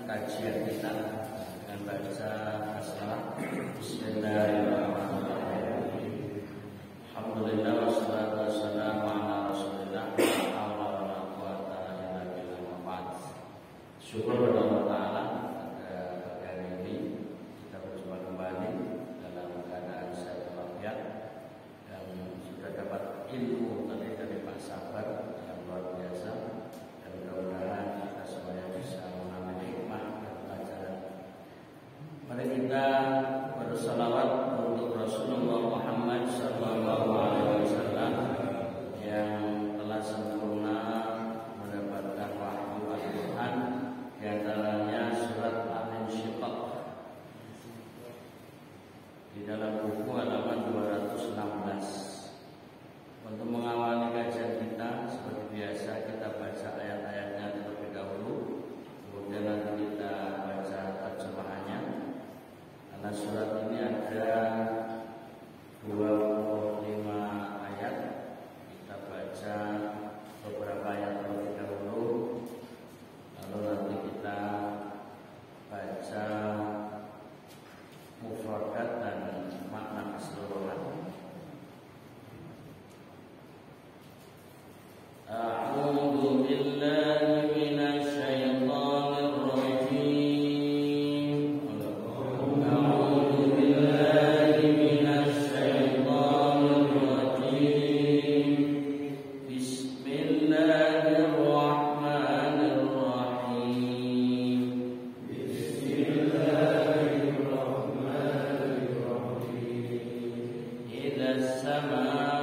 kajian kita dengan baca basmalah. Bismillahirrahmanirrahim. Alhamdulillah wassalatu wassalamu ala Rasulillah wa ala quwwata illa billah. Syukur kepada Allah Ta'ala pada pagi hari ini kita berjumpa kembali dalam keadaan sehat walafiat dan sudah dapat ilmu tadi dari Pak Sabar yang luar biasa, dan mudah-mudahan kita semuanya bisa mengambil hikmah dan pelajaran. Mari kita bersalawat untuk Rasulullah Muhammad SAW yang telah sempurna mendapatkan wahyu Al-Quran, di antaranya surat Al-Insyiqaq di dalam buku halaman 216. Untuk mengawali kajian kita, seperti biasa kita baca ayat-ayatnya terlebih dahulu, kemudian nanti kita baca terjemahannya. Karena surat ini ada 25 ayat, kita baca beberapa ayat terlebih dahulu, lalu nanti kita baca mufradat dan makna keseluruhan. A'udzu billahi minasy syaithanir rajim. A'udzu billahi minasy syaithanir rajim. Bismillahirrahmanirrahim. Bismillahirrahmanirrahim. Idza samaa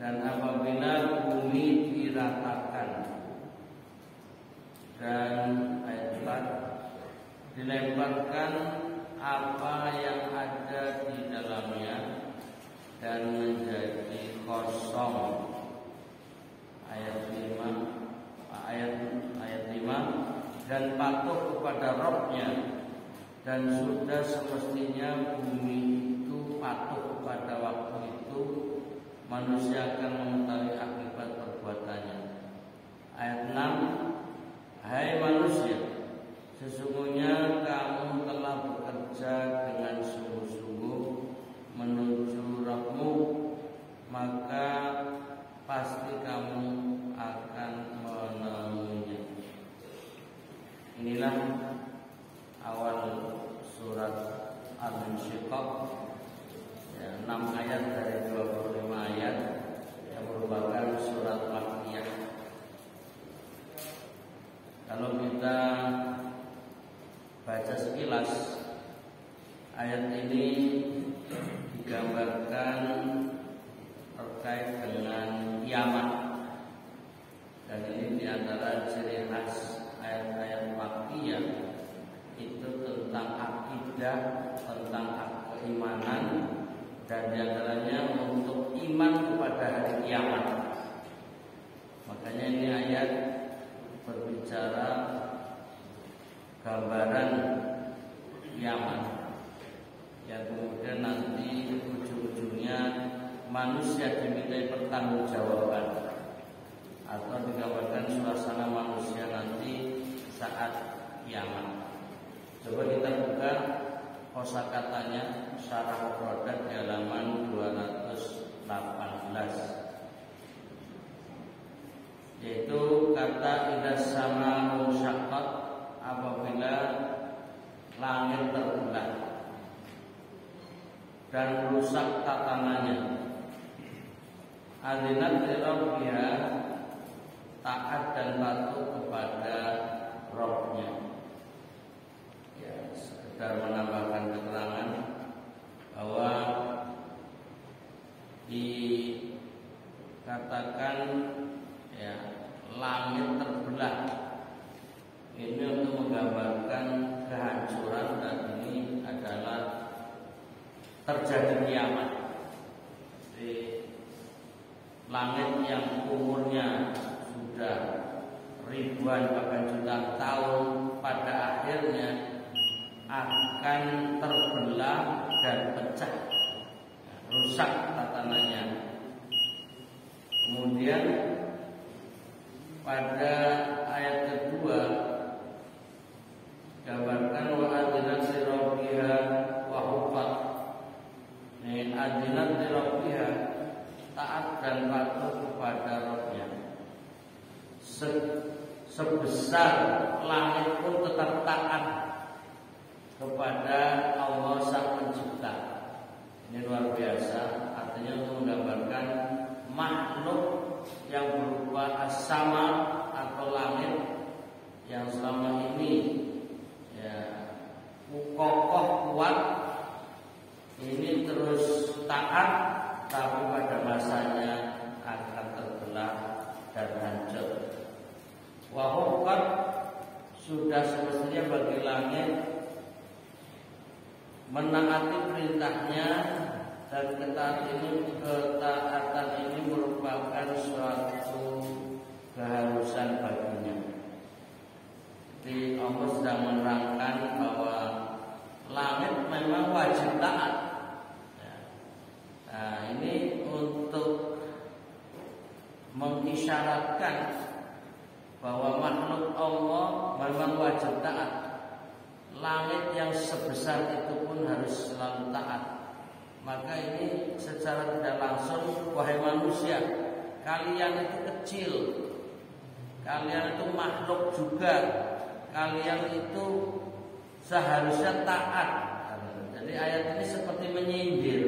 dan apabila bumi diratakan, dan ayat 4 dilemparkan apa yang ada di dalamnya dan menjadi kosong. Ayat 5 dan patuh kepada Rabb-nya, dan sudah semestinya bumi itu patuh pada waktu itu, manusia akan mengetahui akibat perbuatannya. Ayat 6, hai manusia, sesungguhnya kamu telah bekerja dengan sungguh-sungguh menuju Rabb-mu, maka pasti kamu akan menemuinya. Inilah awal surat Al-Insyiqaq, 6 ayat dari 25 ayat yang pelajaran terkait dengan kiamat. Dan ini diantara ciri khas ayat-ayat makkiyah itu tentang akidah, tentang keimanan, dan diantaranya untuk iman kepada hari kiamat. Makanya ini ayat berbicara gambaran kiamat yang kemudian nanti ujung-ujungnya manusia dimintai pertanggungjawaban, atau digambarkan suasana manusia nanti saat kiamat. Coba kita buka kosakatanya secara mufradat di halaman 218, yaitu kata idza sama'u syaqqat, apabila langit terbelah dan rusak tatanannya. Adzinat li rabbiha, taat dan patuh kepada Rabb-nya. Ya, sekedar menambahkan keterangan bahwa dikatakan ya langit terbelah ini untuk menggambarkan kehancuran, dan ini adalah terjadi kiamat. Di langit yang umurnya sudah ribuan bahkan jutaan tahun pada akhirnya akan terbelah dan pecah, rusak tatanannya. Kemudian pada ayat kedua gambarkan wa adzinat li rabbiha wa huffat. Adzinat li rabbiha, taat dan patuh kepada Rabb-nya. Sebesar langit pun tetap taat kepada Allah Sang Pencipta. Ini luar biasa. Artinya untuk menggambarkan makhluk yang berupa as-sama atau langit yang selama ini ya kokoh kuat, ini terus taat, tapi pada masanya akan terbelah dan hancur. Wahukat, sudah semestinya bagi langit menaati perintahnya, dan ketaatan ini merupakan suatu keharusan baginya. Jadi Allah sedang menerangkan bahwa langit memang wajib taat. Nah, ini untuk mengisyaratkan bahwa makhluk Allah memang wajib taat. Langit yang sebesar itu pun harus selalu taat. Maka ini secara tidak langsung, wahai manusia, kalian itu kecil, kalian itu makhluk juga, kalian itu seharusnya taat. Jadi ayat ini seperti menyindir,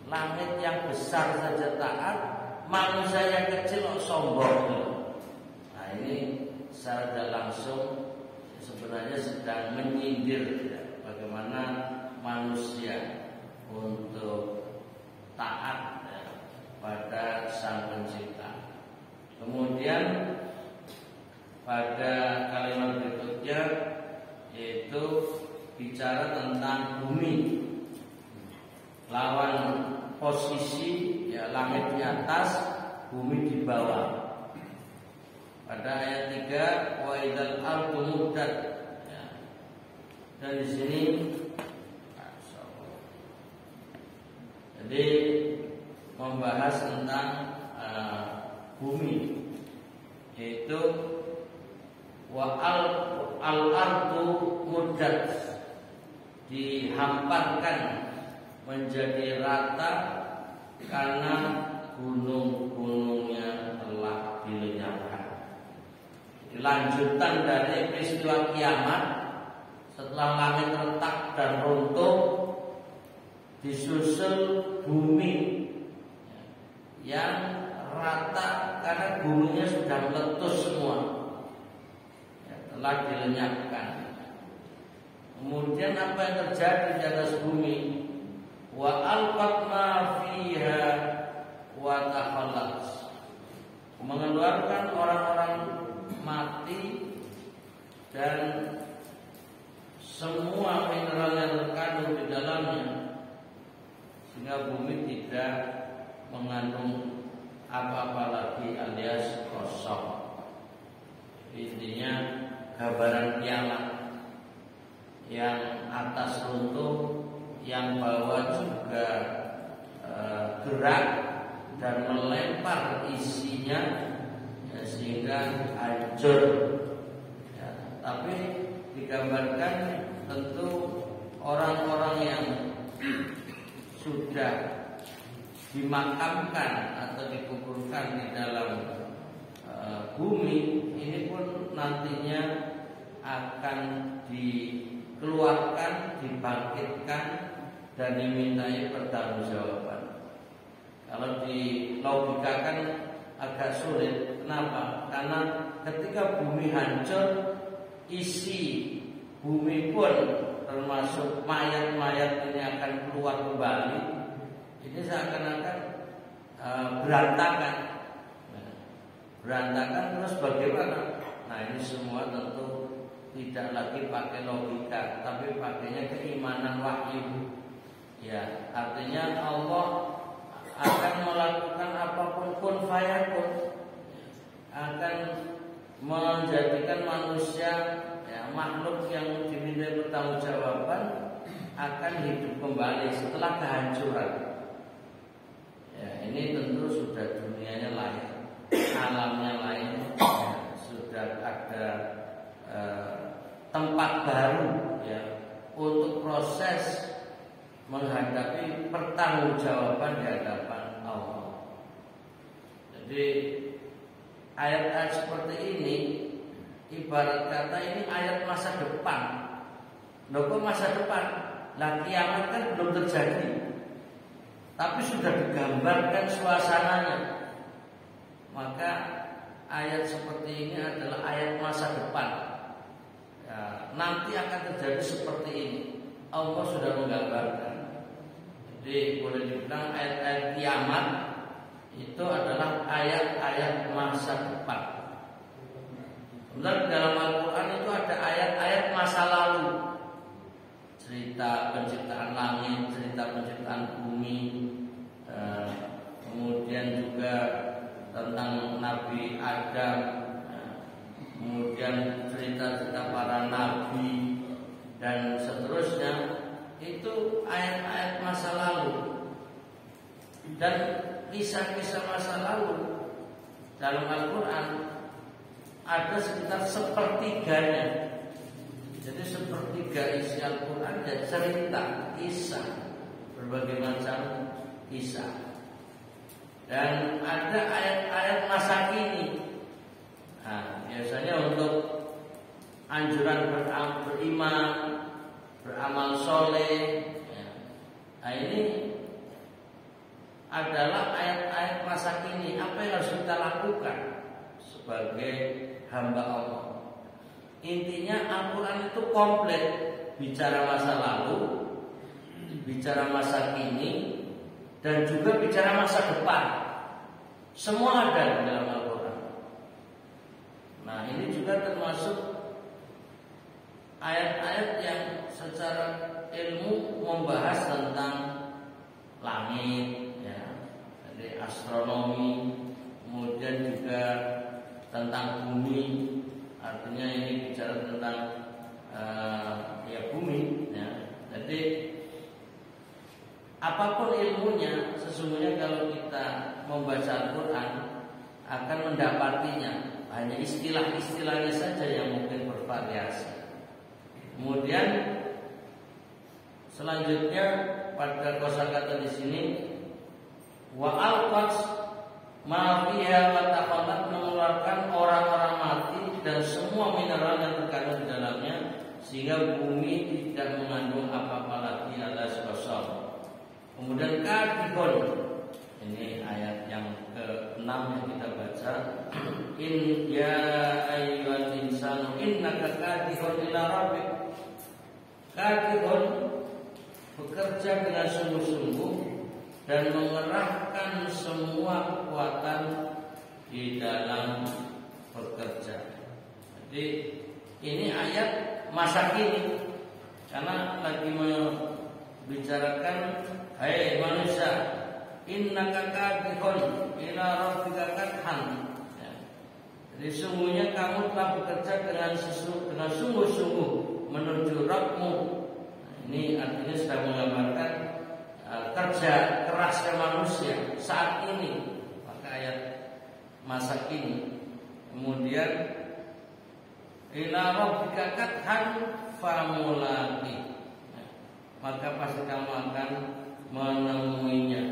langit yang besar saja taat, manusia yang kecil sombong. Nah, ini secara tidak langsung sebenarnya sedang menyindir bagaimana manusia untuk taat pada Sang Pencipta. Kemudian pada kalimat berikutnya yaitu bicara tentang bumi, lawan posisi ya, langit di atas, bumi di bawah. Pada ayat 3, wa idzal ardu muddat. Ya. Dan di sini jadi membahas tentang bumi, yaitu wa al-ardu muddat, dihamparkan menjadi rata karena gunung-gunungnya telah dilenyapkan. Lanjutan dari peristiwa kiamat, setelah langit retak dan runtuh, disusul bumi yang rata karena gunungnya sudah meletus semua, ya, telah dilenyapkan. Kemudian apa yang terjadi di atas bumi? wa alqat ma fiha wa takhallat, mengeluarkan orang-orang mati dan semua mineral yang terkandung di dalamnya, sehingga bumi tidak mengandung apa-apa lagi alias kosong. Intinya gambaran kiamat yang atas runtuh, yang bawah juga gerak dan melempar isinya, ya, sehingga hancur. Ya, tapi digambarkan tentu orang-orang yang sudah dimakamkan atau dikuburkan di dalam bumi ini pun nantinya akan dikeluarkan, dibangkitkan dan dimintai pertanggungjawaban. Kalau dilogikakan agak sulit. Kenapa? Karena ketika bumi hancur, isi bumi pun termasuk mayat-mayat ini akan keluar kembali. Ini seakan-akan berantakan. Berantakan terus bagaimana? Nah, ini semua tentu tidak lagi pakai logika, tapi pakainya keimanan wahyu. Ya, artinya Allah akan melakukan apapun kun fayakun, akan menjadikan manusia, ya, makhluk yang dimintai pertanggungjawaban akan hidup kembali setelah kehancuran. Ya, ini tentu sudah dunianya lain, alamnya lain, ya, sudah ada tempat baru, ya, untuk proses menghadapi pertanggungjawaban di hadapan Allah. Jadi ayat-ayat seperti ini ibarat kata ini ayat masa depan. Loh, kok masa depan? Lah, kiamat kan belum terjadi, tapi sudah digambarkan suasananya. Maka ayat seperti ini adalah ayat masa depan, ya, nanti akan terjadi seperti ini. Allah sudah menggambarkan. Jadi boleh dibilang ayat-ayat kiamat itu adalah ayat-ayat masa depan. Kemudian dalam Al-Quran itu ada ayat-ayat masa lalu, cerita penciptaan langit, cerita penciptaan bumi, kemudian juga tentang Nabi Adam, kemudian cerita-cerita para nabi dan seterusnya. Itu ayat-ayat masa lalu. Dan kisah-kisah masa lalu dalam Al-Quran ada sekitar sepertiganya. Jadi sepertiga isi Al-Quran dan cerita, kisah, berbagai macam kisah. Dan ada ayat-ayat masa kini. Nah, biasanya untuk anjuran beriman, beramal soleh, ya. Nah, ini adalah ayat-ayat masa kini. Apa yang harus kita lakukan sebagai hamba Allah? Intinya Al-Quran itu komplit, bicara masa lalu, bicara masa kini, dan juga bicara masa depan. Semua ada di dalam Al-Quran. Nah, ini juga termasuk ayat-ayat yang secara ilmu membahas tentang langit, ya, jadi astronomi, kemudian juga tentang bumi. Artinya ini bicara tentang ya bumi, ya. Jadi apapun ilmunya, sesungguhnya kalau kita membaca Al-Quran akan mendapatinya. Hanya istilah-istilahnya saja yang mungkin bervariasi. Kemudian selanjutnya pada kosakata di sini wa alqat ma fiha wa taqallat, mengeluarkan orang-orang mati dan semua mineral yang terkandung di dalamnya, sehingga bumi tidak mengandung apa-apa lagi alias kosong. Kemudian kadibun, ini ayat yang ke-6 yang kita baca. In ya ayyuhal insanu innaka kadihun ila rabbik. Kadihun bekerja dengan sungguh-sungguh dan mengerahkan semua kekuatan di dalam bekerja. Jadi ini ayat masa kini, karena lagi membicarakan, hai manusia, innaka kadihun ila rabbika kadhan. Jadi sungguhnya kamu telah bekerja dengan sungguh-sungguh menuju Rabbmu. Ini artinya sudah menggambarkan kerja kerasnya manusia saat ini. Maka ayat masa kini. Kemudian ila rabbika kadhan famulaqi. Maka pasti kamu akan menemuinya.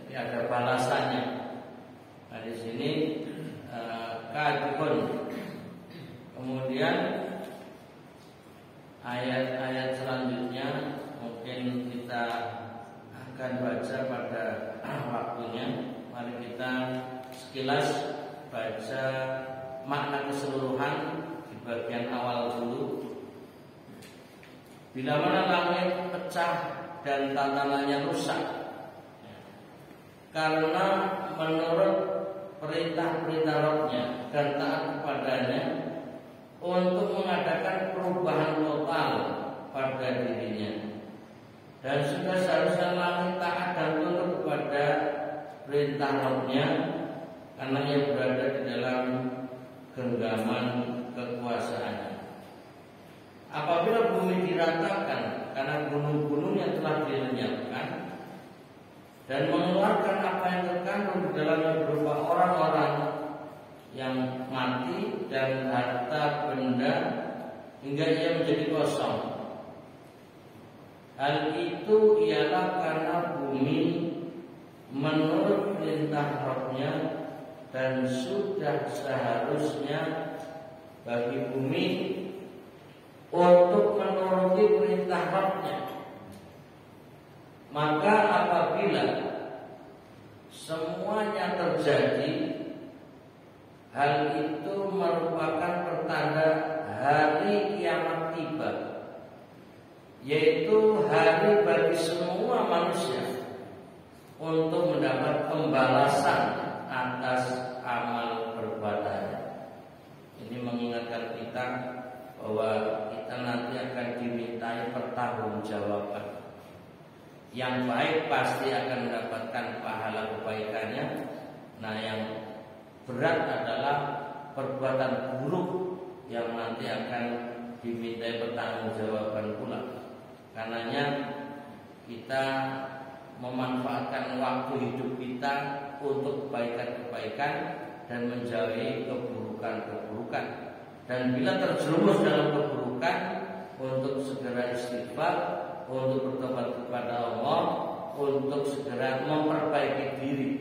Jadi ada balasannya. Nah di sini kadhun. Kemudian ayat-ayat selanjutnya mungkin kita akan baca pada waktunya. Mari kita sekilas baca makna keseluruhan di bagian awal dulu. Bila mana langit pecah dan tatanannya rusak, karena menurut perintah-perintah Rabb-Nya dan taat kepadanya untuk mengadakan perubahan total pada dirinya. Dan sudah seharusnya langit taat dan tunduk kepada perintah Rabb-Nya, karena ia berada di dalam genggaman kekuasaannya. Apabila bumi diratakan karena gunung-gunungnya telah dilenyapkan dan mengeluarkan apa yang terkandung di dalamnya berupa orang-orang yang mati dan harta benda hingga ia menjadi kosong. Hal itu ialah karena bumi menurut perintah Rabb-Nya dan sudah seharusnya bagi bumi untuk menuruti perintah Rabb-Nya. Maka apabila semuanya terjadi, hal itu merupakan pertanda hari kiamat tiba, yaitu hari bagi semua manusia untuk mendapat pembalasan atas amal perbuatannya. Ini mengingatkan kita bahwa kita nanti akan dimintai pertanggungjawaban. Yang baik pasti akan mendapatkan pahala kebaikannya. Nah, yang berat adalah perbuatan buruk yang nanti akan dimintai pertanggungjawaban pula. Karenanya kita memanfaatkan waktu hidup kita untuk kebaikan-kebaikan dan menjauhi keburukan-keburukan. Dan bila terjerumus dalam keburukan, untuk segera istighfar, untuk bertobat kepada Allah, untuk segera memperbaiki diri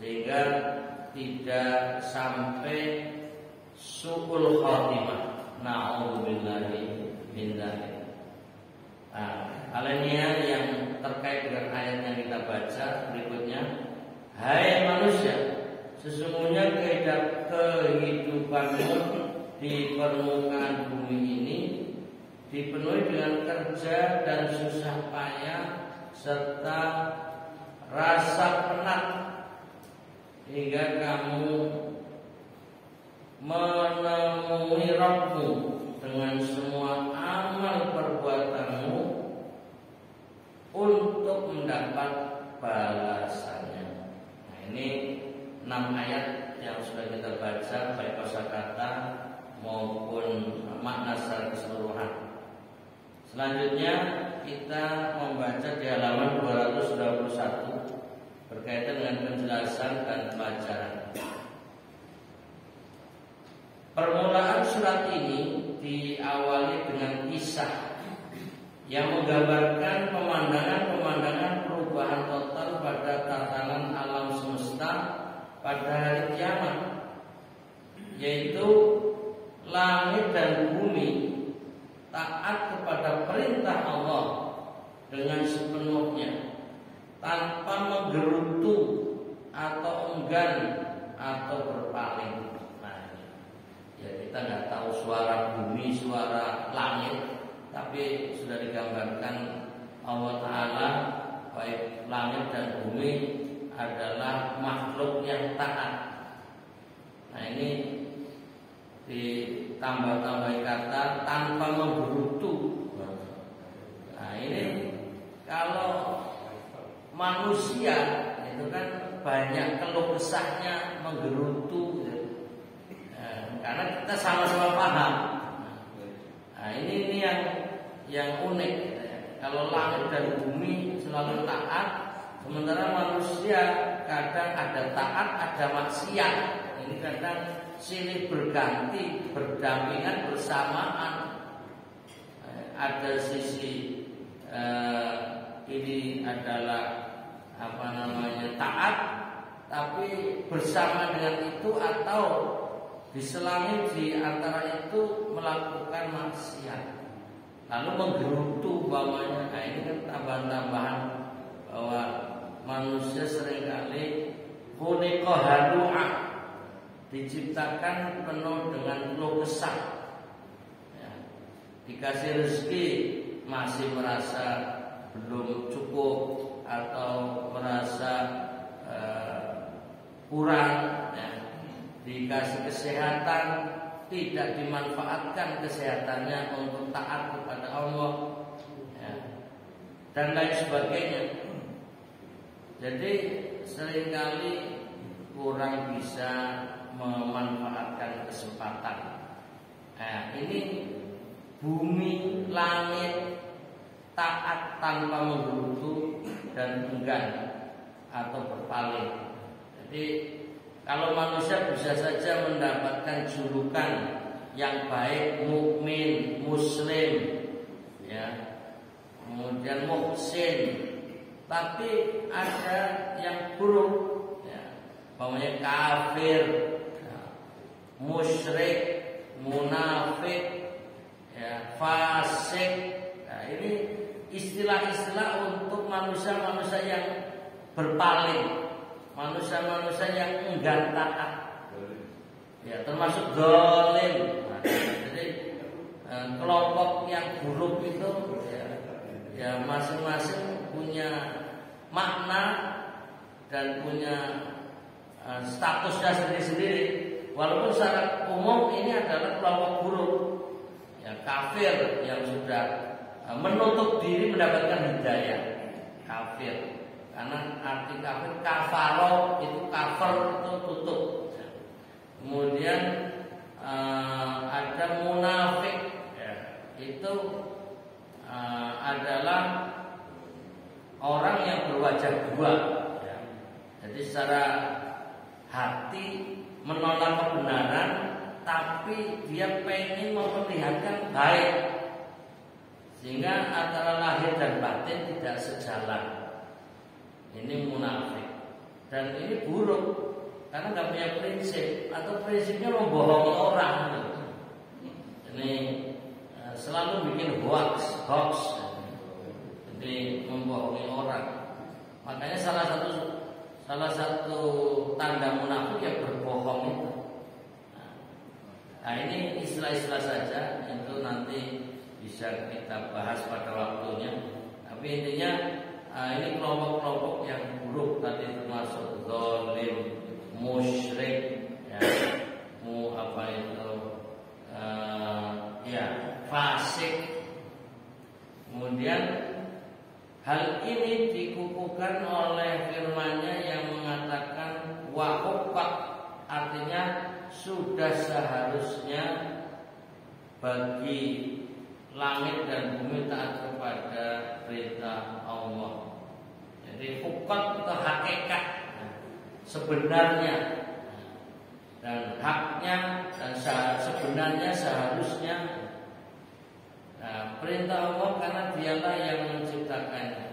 sehingga tidak sampai su'ul khatimah. Na'udzubillahi min dzalik. Hal ini yang terkait dengan ayat yang kita baca berikutnya. Hai manusia, sesungguhnya kehidupanmu di permukaan bumi ini dipenuhi dengan kerja dan susah payah serta rasa penat hingga kamu menemui Rabb-mu dengan semua amal perbuatanmu untuk mendapat balasannya. Nah, ini 6 ayat yang sudah kita baca, baik kosakata maupun makna secara keseluruhan. Selanjutnya kita membaca di halaman 221 berkaitan dengan penjelasan dan pelajaran. Permulaan surat ini diawali dengan kisah yang menggambarkan pemandangan-pemandangan perubahan total pada tatanan alam semesta pada hari kiamat, yaitu langit dan bumi taat kepada perintah Allah dengan sepenuhnya tanpa menggerutu atau enggan atau berpaling. Nah, ya kita nggak tahu suara bumi, suara langit, tapi sudah digambarkan Allah Ta'ala baik langit dan bumi adalah makhluk yang taat. Nah ini ditambah-tambahi kata tanpa menggerutu. Nah ini kalau manusia itu kan banyak keluh kesahnya menggerutu, karena kita sama-sama paham. Nah ini yang unik. Kalau langit dan bumi selalu taat, sementara manusia kadang ada taat, ada maksiat. Ini kadang silih berganti, berdampingan, bersamaan. Ada sisi ini adalah taat, tapi bersama dengan itu atau diselangi di antara itu melakukan maksiat, lalu menggerutu umpamanya. Nah ini kan tambahan-tambahan bahwa manusia seringkali khuliqa halu'a, diciptakan penuh dengan keluh kesah. Ya, dikasih rezeki masih merasa belum cukup atau merasa kurang. Ya. Dikasih kesehatan tidak dimanfaatkan kesehatannya untuk taat kepada Allah, ya, dan lain sebagainya. Jadi seringkali kurang bisa memanfaatkan kesempatan. Nah, ini bumi, langit taat tanpa menggerutu dan enggan atau berpaling. Jadi kalau manusia bisa saja mendapatkan julukan yang baik, mukmin, muslim, ya, kemudian muhsin, tapi ada yang buruk, ya, namanya kafir, ya, musyrik, munafik, ya, fasik. Nah, ini istilah-istilah untuk manusia-manusia yang berpaling, manusia-manusia yang enggan taat, ya, termasuk zalim. Nah, jadi kelompok yang buruk itu ya masing-masing punya makna dan punya statusnya sendiri-sendiri. Walaupun secara umum ini adalah kelompok buruk, ya, kafir yang sudah menutup diri mendapatkan hidayah, kafir. Karena arti kafir, kafaro itu cover, itu tutup. Kemudian ada munafik, ya, itu adalah orang yang berwajah dua, ya. Jadi secara hati menolak kebenaran, tapi dia pengen memperlihatkan baik, sehingga antara lahir dan batin tidak sejalan. Ini munafik, dan ini buruk karena nggak punya prinsip atau prinsipnya membohongi orang. Ini selalu bikin hoax, jadi membohongi orang. Makanya salah satu tanda munafik ya berbohong itu. Nah ini istilah-istilah saja, itu nanti bisa kita bahas pada waktunya. Tapi intinya ini kelompok-kelompok yang buruk tadi termasuk zalim, musyrik, ya, fasik. Kemudian hal ini dikukuhkan oleh firman-Nya yang mengatakan wa huqqat, artinya sudah seharusnya bagi langit dan bumi taat kepada perintah Allah. Jadi hukum itu hakikat, sebenarnya, dan haknya, dan sebenarnya seharusnya. Nah, perintah Allah karena dialah yang menciptakannya.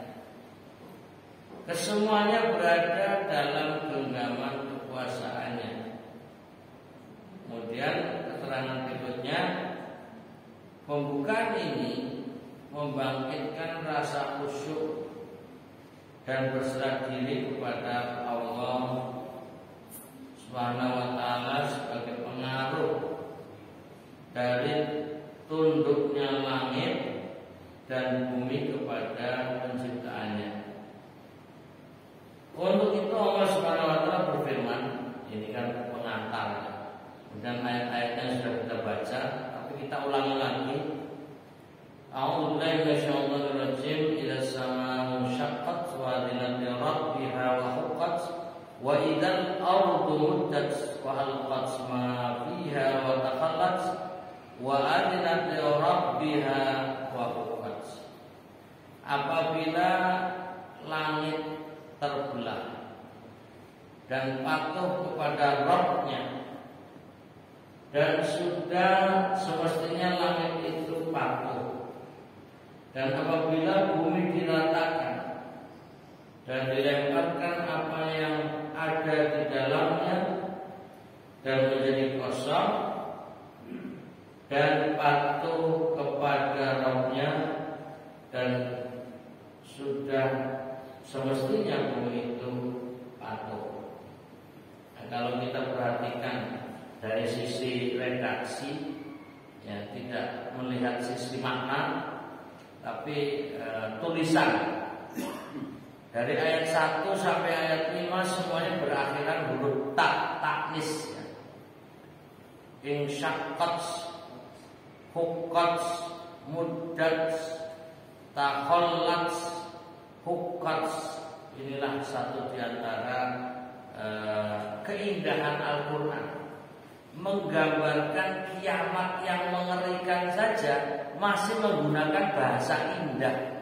Kesemuanya berada dalam genggaman kekuasaannya. Kemudian keterangan berikutnya, pembukaan ini membangkitkan rasa khusyuk dan berserah diri kepada Allah Subhanahu wa ta'ala sebagai pengaruh dari tunduknya langit dan bumi kepada ini kan pengantar. Dan ayat-ayatnya sudah kita baca, tapi kita ulangi lagi. A'udzubillahi minasyaitonir rajim. Idza samaa'u syaqqat wa adinat li rabbiha wa huqqat wa idzal ardu muddat wa alqat ma fiha wa takhallat wa adinat li rabbiha wa huqqat. Apabila langit terbelah dan patuh kepada Rabb-Nya, dan sudah semestinya langit itu patuh, dan apabila bumi diratakan dan dilemparkan apa yang ada di dalamnya dan menjadi kosong, dan patuh kepada Rabb-Nya, dan sudah semestinya bumi itu patuh. Nah, kalau kita perhatikan dari sisi redaksi, ya tidak melihat sisi makna, tapi tulisan dari ayat 1 sampai ayat 5 semuanya berakhiran huruf taknis, ya. Insyaqqat, huqqat, muddat, takhallat, huqqat. Inilah satu di antara keindahan Al-Quran, menggambarkan kiamat yang mengerikan saja masih menggunakan bahasa indah.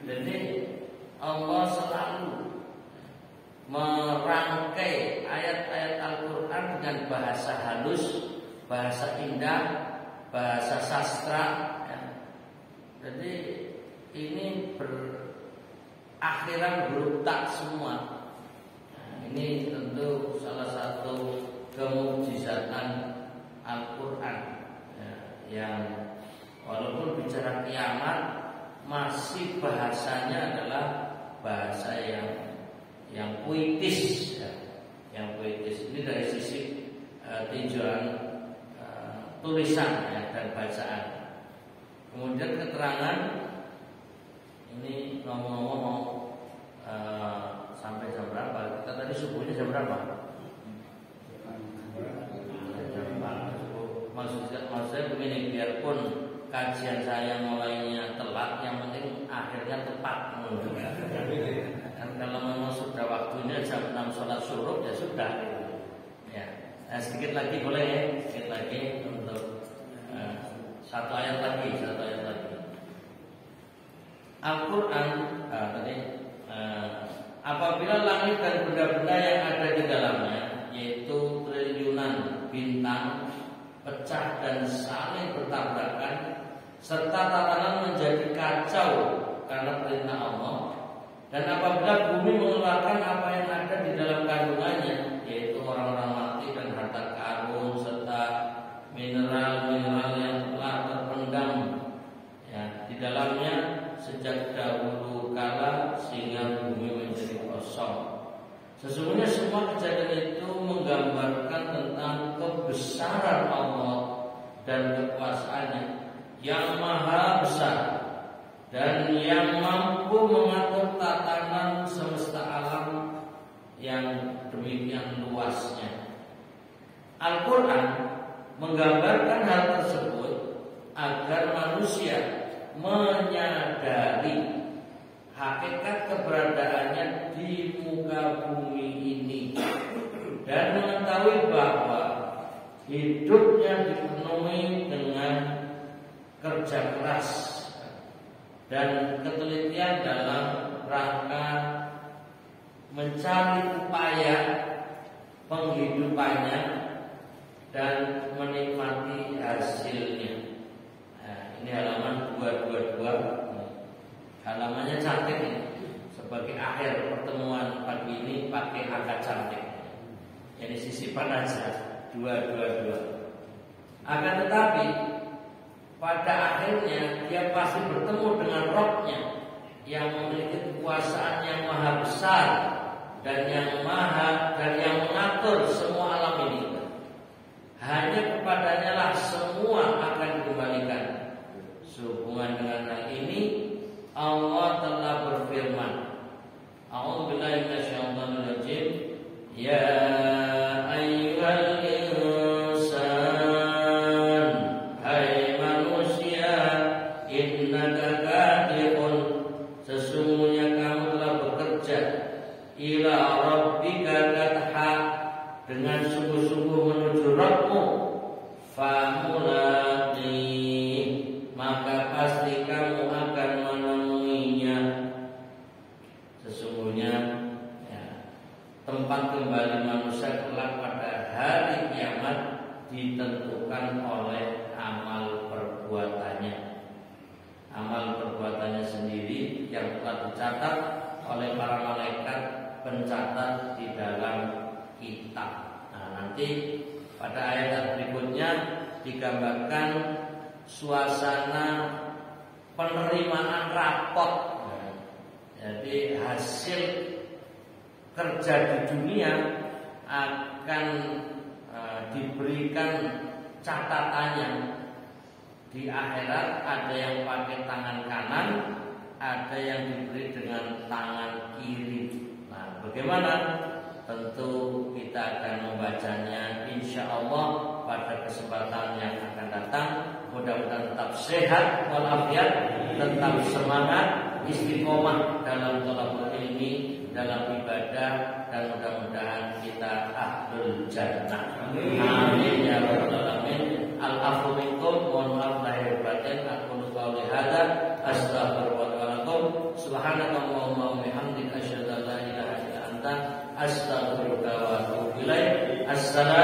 Jadi Allah selalu merangkai ayat-ayat Al-Quran dengan bahasa halus, bahasa indah, bahasa sastra, ya. Jadi ini berakhiran huruf tak semua. Nah, ini tentu salah satu kemukjizatan Al-Quran, ya, yang walaupun bicara kiamat masih bahasanya adalah bahasa yang puitis, ya, yang puitis. Ini dari sisi tinjauan tulisan, ya, dan bacaan. Kemudian keterangan ini ngomong-ngomong sampai jam berapa? Kita tadi subuhnya jam berapa? Maksudnya begini, biarpun kajian saya mulainya telat, yang penting akhirnya tepat. Dan kalau memang sudah waktunya jam 6 sholat syuruk, ya sudah. Ya, nah, sedikit lagi boleh, ya? Sedikit lagi untuk satu ayat lagi. Al-Quran tadi apabila langit dan benda-benda yang ada di dalamnya, yaitu triliunan bintang, pecah dan saling bertabrakan, serta tatanan menjadi kacau karena perintah Allah, dan apabila bumi mengeluarkan apa yang ada di dalam kandungannya, yaitu orang-orang mati dan harta karun serta mineral-mineral yang telah terpendam, ya, di dalamnya sejak dahulu kala sehingga bumi menjadi kosong. Sesungguhnya semua kejadian itu menggambarkan tentang kebesaran Allah dan kekuasaannya yang maha besar dan yang mampu mengatur tatanan semesta alam yang demikian luasnya. Al-Quran menggambarkan hal tersebut agar manusia menyadari hakikat keberadaannya di muka bumi ini dan mengetahui bahwa hidupnya dipenuhi dengan kerja keras dan ketelitian dalam rangka mencari upaya penghidupannya dan menikmati hasilnya. Nah, ini halaman 222. Halamannya cantik ini. Sebagai akhir pertemuan pagi ini pakai angka cantik. Jadi sisipan aja 222. Akan tetapi pada akhirnya dia pasti bertemu dengan Rabb-Nya yang memiliki kekuasaan yang maha besar dan yang mengatur semua alam ini. Hanya kepadanya lah semua akan dikembalikan. Sehubungan dengan hal ini, Allah telah berfirman, A'udzubillahi minasyaitonir rajim, ya ila rabbika qadha, dengan sungguh-sungguh menuju Rabbmu, famulaqi, maka pasti kamu akan menemuinya. Sesungguhnya ya, tempat kembali manusia kelak pada hari kiamat ditentukan oleh amal perbuatannya. Amal perbuatannya sendiri yang telah dicatat oleh para malaikat pencatat di dalam kitab. Nah, nanti pada ayat berikutnya digambarkan suasana penerimaan rapot. Nah, jadi hasil kerja di dunia akan diberikan catatannya. Di akhirat ada yang pakai tangan kanan, ada yang diberi dengan tangan kiri. Nah, bagaimana? Tentu kita akan membacanya insya Allah pada kesempatan yang akan datang. Mudah-mudahan tetap sehat walafiat, tetap semangat, istiqomah dalam thalabul ilmi, dalam ibadah, dan mudah-mudahan kita ahlul jannah. Amin ya rabbal alamin. Al-afwu minkum, mohon maaf lahir batin. Aku qouli hadza astaghfirullah lakum. Subhanakallahumma wa bihamdika asyhadu an la ilaha illa anta astaghfiruka wa atubu ilaik. Assalamu